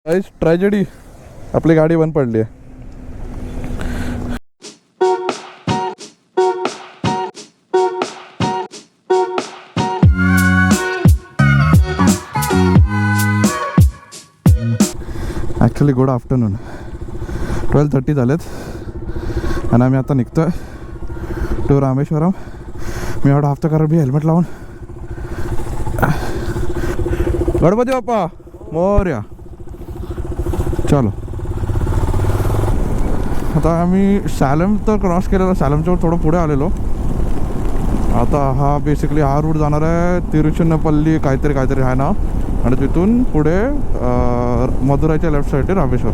काहीच ट्रॅजेडी, आपली गाडी बंद पडली आहे. ॲक्च्युली गुड आफ्टरनून, 12:30 झालेत आणि आम्ही आता निघतो आहे टू रामेश्वरम. मी एवढा हफ्ता करा बी हेल्मेट लावून. गणपती बाप्पा मोरया. चलो आता आम्ही सॅलम तर क्रॉस केलेला, सॅलमच्या थोडं पुढे आलेलो. आता हा बेसिकली हा रूट जाणार आहे तिरुचिन्नपल्ली काहीतरी आहे ना, आणि तिथून पुढे मदुराईच्या लेफ्ट साईडने रामेश्वर.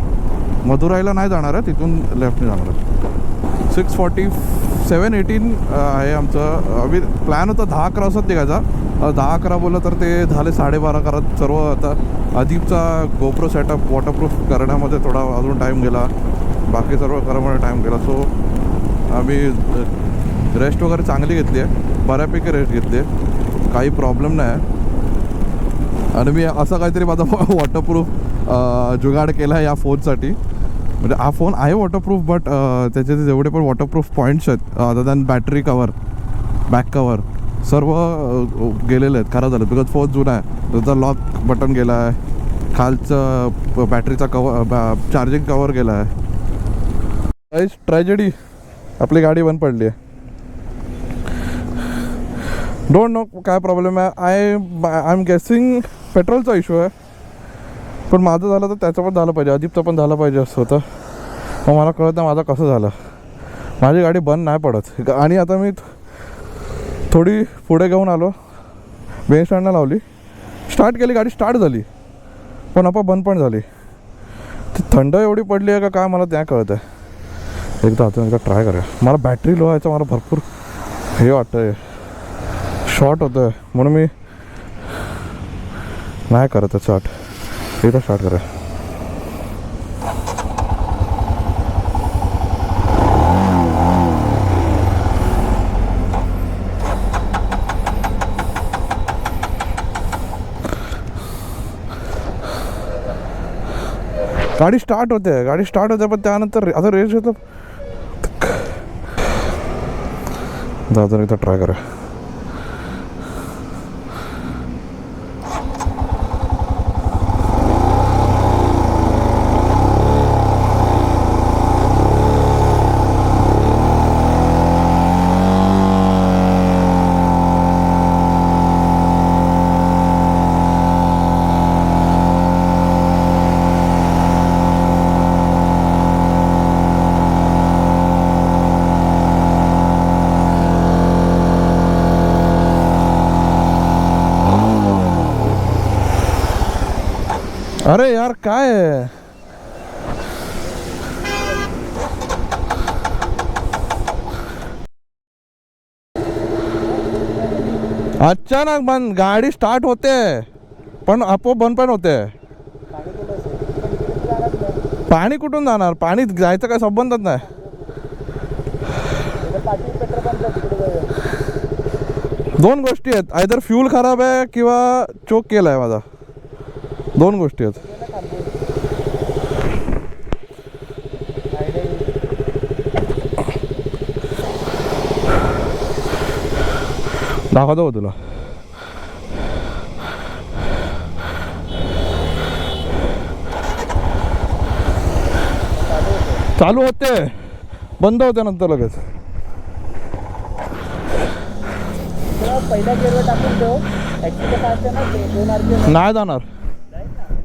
मदुराईला नाही जाणार आहे, तिथून लेफ्टने जाणार आहे. 6:47-18 आहे आमचं. आम्ही प्लॅन होता 10 अकरा वाजता निघायचा. 10 अकरा बोललं तर ते झाले 12:30 करत. सर्व आता अदीपचा गोप्रो सेटअप वॉटरप्रूफ करण्यामध्ये थोडा अजून टाईम गेला, बाकी सर्व करायमध्ये टाईम गेला. सो आम्ही रेस्ट वगैरे चांगली घेतली आहे, बऱ्यापैकी रेस्ट घेतली आहे, काही प्रॉब्लेम नाही आहे. आणि मी असं काहीतरी माझा वॉटरप्रूफ जुगाड केला आहे या फोनसाठी. म्हणजे हा फोन आहे वॉटरप्रूफ, बट त्याचे जेवढे पण वॉटरप्रूफ पॉईंट्स आहेत other than battery cover, back cover, सर्व गेलेले आहेत, खराब झाले. बिकॉज फोन जुना आहे, त्याचा लॉक बटन गेला आहे, खालचं बॅटरीचा कवर, चार्जिंग कवर गेला आहे. काहीच ट्रॅजेडी, आपली गाडी बंद पडली आहे. डोंट नो काय प्रॉब्लेम आहे. आय एम गेसिंग पेट्रोलचा इश्यू आहे, पण माझं झालं तर त्याचं पण झालं पाहिजे, अदीपचं पण झालं पाहिजे असं होतं. मग मला कळत नाही माझं कसं झालं. माझी गाडी बंद नाही पडत. आणि आता मी थोडी पुढे घेऊन आलो, बेन स्टँडला लावली, स्टार्ट केली, गाडी स्टार्ट झाली, पण आपण बंद पण झाली. ती थंड एवढी पडली आहे का काय मला त्या कळत आहे. एकदा अजून एकदा ट्राय करूया. मला बॅटरी लो व्हायचं मला भरपूर हे वाटतं आहे, शॉर्ट होतं आहे, म्हणून मी नाही करत आहे स्टार्ट. एकदा स्टार्ट करूया. गाडी स्टार्ट होते, पण त्यानंतर आता रेस घेतो. दादा एकदा ट्राय करूया. अरे यार काय आहे, अचानक बंद. गाडी स्टार्ट होते पण आपोआप बंद पण होते. पाणी कुठून जाणार, पाणी जायचं काय संबंधच नाही. दोन गोष्टी आहेत, आयदर फ्यूल खराब आहे किंवा चोक केला आहे माझा, दोन गोष्टी आहेत. दाखवतो तुला. चालू होते, बंद होते नंतर लगेच. पहिल्या गिअरवर टाकून ठेव, नाही जाणार,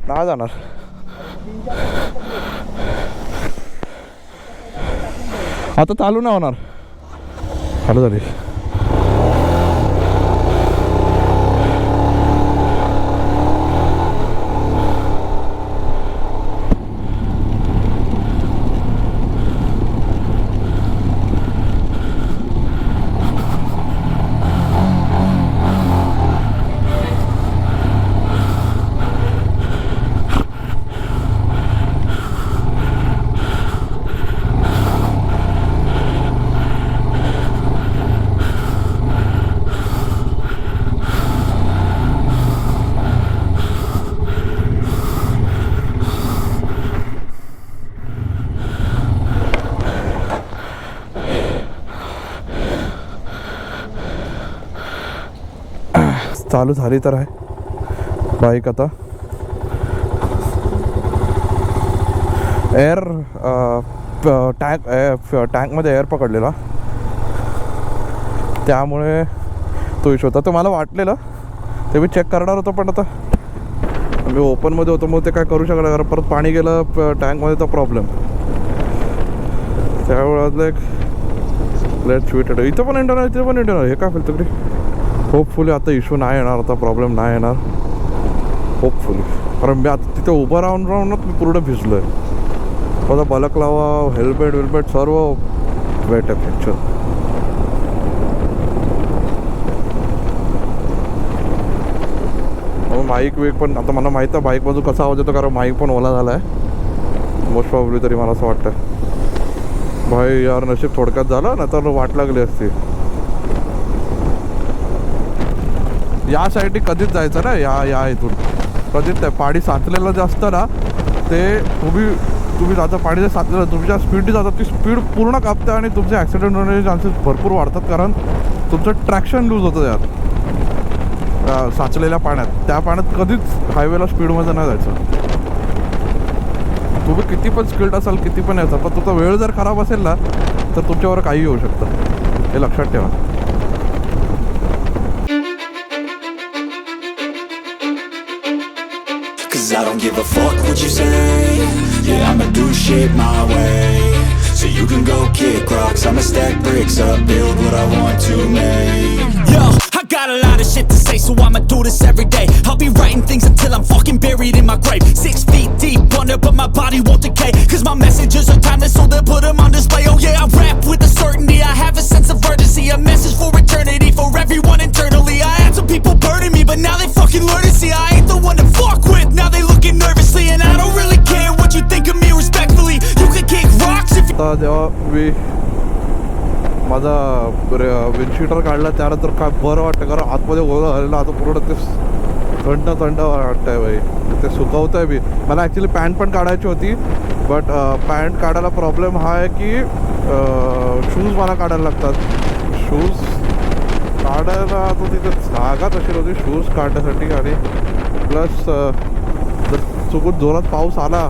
नाही जाणार. आता चालू नाही होणार. चालू झाली. चालू झाली तर आहे बाईक आता. एअर टँकमध्ये एअर पकडलेला, त्यामुळे तो इशू होता. तो मला वाटलेलं, ते मी चेक करणार होतो, पण आता मी ओपनमध्ये होतो मग ते काय करू शकलं, कारण परत पाणी गेलं टँकमध्ये तर प्रॉब्लेम. त्यावेळेला एक लेट स्वीट इथं पण इंटरनल, इथं पण इंटरनल. हे काय फक्त होपफुली आता इश्यू नाही येणार, आता प्रॉब्लेम नाही येणार होपफुली. कारण मी आता तिथे उभं राहूनच मी पूर्ण भिजलो आहे. आता बलकलावा, हेल्मेट सर्व वेट आहे फ्रॅक्चर. माईक वीक पण आता मला माहीत आहे बाईक बाजू कसा आवाज येतो, कारण माईक पण ओला झाला आहे मोस्ट प्रॉब्ली, तरी मला असं वाटतं. भाई यार नशीब थोडक्यात झालं ना, तर वाट लागली असती. या साईडनी कधीच जायचं ना, या इथून कधीच नाही. पाणी साचलेलं जास्त ना, ते तुम्ही जाता पाणी जर साचलेलं, तुमच्या स्पीडने जातात ती स्पीड पूर्ण कापते आणि तुमचे ॲक्सिडेंट होण्याचे चान्सेस भरपूर वाढतात, कारण तुमचं ट्रॅक्शन लूज होतं त्यात साचलेल्या पाण्यात. त्या पाण्यात कधीच हायवेला स्पीडमध्ये नाही जायचं. तुम्ही किती पण स्किल्ड असाल, किती पण यायचं, पण तुमचा वेळ जर खराब असेल ना, तर तुमच्यावर काही होऊ शकतं, हे लक्षात ठेवा. Cause I don't give a fuck what you say. Yeah, I'ma do shit my way. So you can go kick rocks, I'ma stack bricks up, build what I want to make. Yo, I got a lot of shit to say, so I'ma do this every day. I'll be writing things until I'm fucking buried in my grave. 6 feet deep under, but my body won't decay. Cause my messages are timeless, so they'll put them on display. Oh yeah, I rap with a certainty, I have a sense of urgency. A message for eternity, for everyone internally. I had some people burning me, but now they fucking learn to see I ain't the one to fuck with. Now they looking nervously, and I don't really care what you think of me respectfully. You can kick rocks if आता जेव्हा मी माझा windcheater काढला त्यानंतर काय बरं वाटतं, कारण आतमध्ये ओलं झालेलं, आता पूर्ण ते थंड वाटतं आहे बाई. ते सुकवतं आहे मी. मला ॲक्च्युली पॅन्ट पण काढायची होती, बट पॅन्ट काढायला प्रॉब्लेम हा आहे की शूज मला काढायला लागतात. शूज काढायला आता तिथे जागा तशी होती शूज काढण्यासाठी, आणि प्लस जर चुकून जोरात पाऊस आला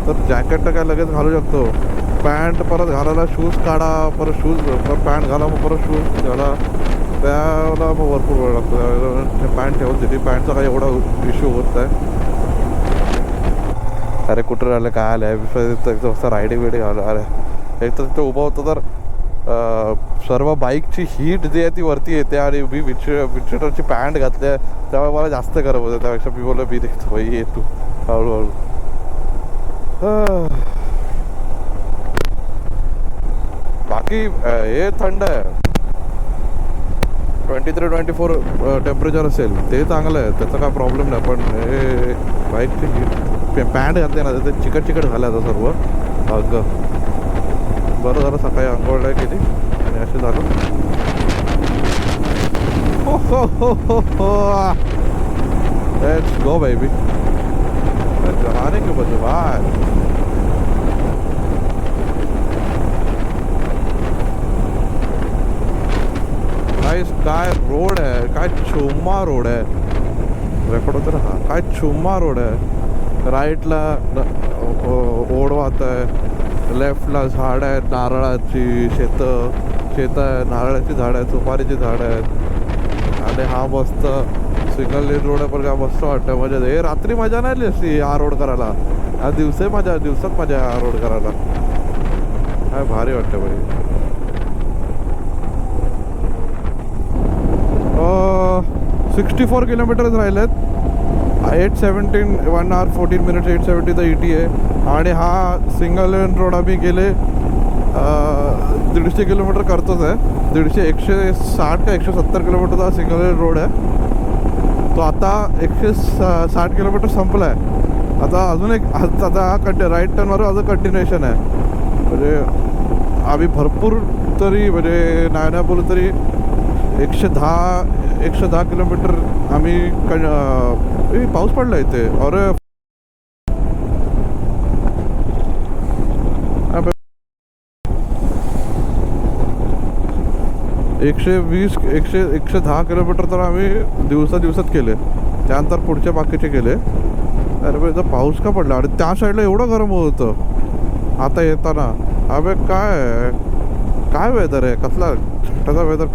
तर जॅकेट तर काय लगेच घालू शकतो. पॅन्ट परत घालायला शूज काढा, परत शूज परत पॅन्ट घाला, मग परत शूज घाला, त्याला मग भरपूर वेळ लागतो. पॅन्ट ठेवून दिली, पॅन्टचा काही एवढा इश्यू होत नाही. अरे कुठं राहिलं काय आलं आहे, रायडिंग बिडिंग आलं. अरे एक तर तिथे उभं होतं तर सर्व बाईकची हीट जी आहे ती वरती येते, आणि मी विंडशीटरची पॅन्ट घातली आहे त्यामुळे मला जास्त गरम होतं. त्यापेक्षा मी बोललो मी देखतो भाई ये तू हळूहळू. बाकी हे थंड आहे, 23-24 टेम्परेचर असेल ते चांगलं आहे, त्याचा काय प्रॉब्लेम नाही. पण हे बाईकची हीट पॅन्ट घातली ना ते चिकट झालं आता सर्व. अगं बरं झालं सकाळी आंघोळ नाही केली आणि असं झालं. Let's go baby. आने के बजे बाय. काय रोड आहे, काय चुम्मा रोड आहे. रेकॉर्ड होतं ना, हा काय चुम्मा रोड आहे. राईटला ओढ वाहत आहे, लेफ्टला झाड आहेत, नारळाची शेत आहे, नारळाची झाडं आहेत, सुपारीची झाडं आहेत, आणि हा मस्त सिंगल लेन रोड आहे. पण काय मस्त वाटतं, मजा. हे रात्री मजा नाही असती हा रोड करायला, हा दिवसात मजा हा रोड करायला. काय भारी वाटतं भाई. 64 किलोमीटरच राहिलेत. 8:17 1 hour 14 minutes 8:70 तर ET आहे. आणि हा सिंगल लेन रोड आम्ही गेले 150 किलोमीटर करतोच आहे. 160 का 170 किलोमीटरचा हा सिंगल लेन रोड आहे. तो आता 160 किलोमीटर संपला आहे. आता अजून एक आता हा राईट टर्नवर अजून कंटिन्युएशन आहे. म्हणजे आम्ही भरपूर तरी म्हणजे नाही बोलू तरी 110 किलोमीटर आम्ही पाऊस पडला इथे. अरे 110 किलोमीटर तर आम्ही दिवसात केले. त्यानंतर पुढच्या बाकीचे केले. अरे बा इथं पाऊस का पडला आणि त्या साईडला एवढं गरम होत होतं आता येताना. अबे काय वेदर आहे, कसला छटाचा वेदर.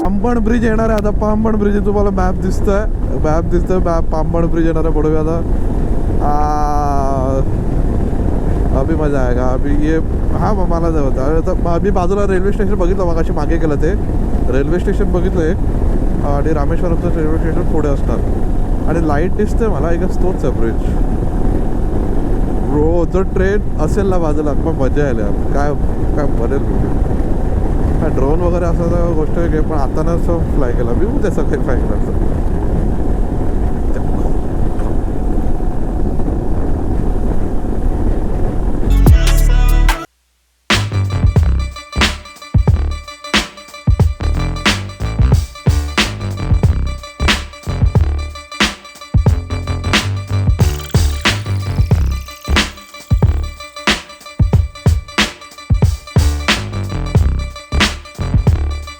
पामबन ब्रिज येणार आहे आता. पामबन ब्रिज तुम्हाला मॅप दिसतोय. पामबन ब्रिज येणार आहे पुढे आता. अभी मजा आएगा. अभी ये हां मग मला जाऊ आता. मी बाजूला रेल्वे स्टेशन बघितलं मग अशी मागे केलं ते रेल्वे स्टेशन बघितलं आणि रामेश्वरमचं रेल्वे स्टेशन पुढे असणार आणि लाईट दिसते मला एक तोच आहे ब्रिज. जर ट्रेन असेल ना बाजूला मग मजा आली. काय बनेल ड्रोन वगैरे असं गोष्ट आहे पण आता ना फ्लाय केला मी उद्या सकाळी फ्लाय केला.